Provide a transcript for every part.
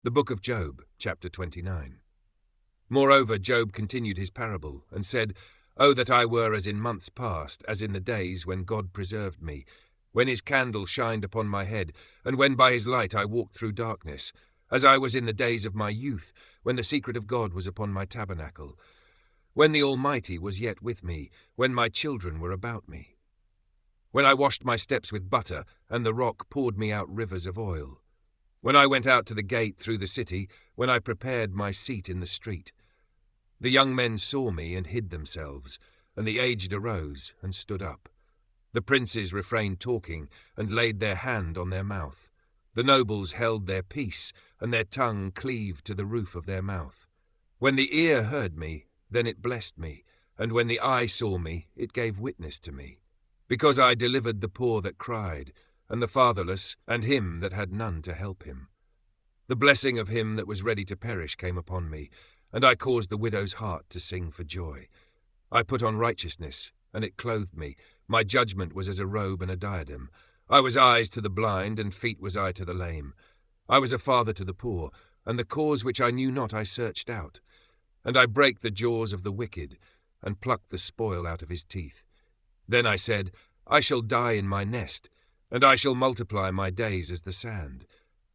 The book of Job, chapter 29. Moreover, Job continued his parable, and said, "Oh, that I were as in months past, as in the days when God preserved me, when his candle shined upon my head, and when by his light I walked through darkness, as I was in the days of my youth, when the secret of God was upon my tabernacle, when the Almighty was yet with me, when my children were about me. When I washed my steps with butter, and the rock poured me out rivers of oil. When I went out to the gate through the city, when I prepared my seat in the street. The young men saw me and hid themselves, and the aged arose and stood up. The princes refrained talking, and laid their hand on their mouth. The nobles held their peace, and their tongue cleaved to the roof of their mouth. When the ear heard me, then it blessed me, and when the eye saw me, it gave witness to me. Because I delivered the poor that cried, and the fatherless, and him that had none to help him. The blessing of him that was ready to perish came upon me, and I caused the widow's heart to sing for joy. I put on righteousness, and it clothed me. My judgment was as a robe and a diadem. I was eyes to the blind, and feet was I to the lame. I was a father to the poor, and the cause which I knew not I searched out. And I brake the jaws of the wicked, and plucked the spoil out of his teeth. Then I said, I shall die in my nest, and I shall multiply my days as the sand.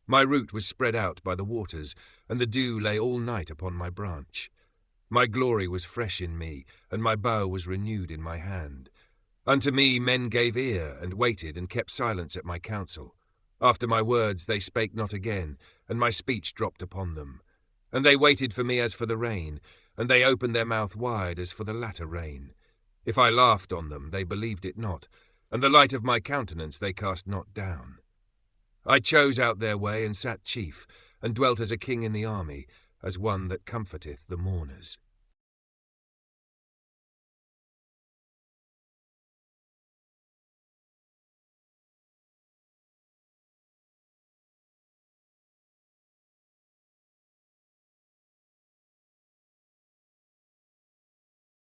My root was spread out by the waters, and the dew lay all night upon my branch. My glory was fresh in me, and my bow was renewed in my hand. Unto me men gave ear, and waited, and kept silence at my counsel. After my words they spake not again, and my speech dropped upon them. And they waited for me as for the rain, and they opened their mouth wide as for the latter rain. If I laughed on them, they believed it not, and the light of my countenance they cast not down. I chose out their way, and sat chief, and dwelt as a king in the army, as one that comforteth the mourners.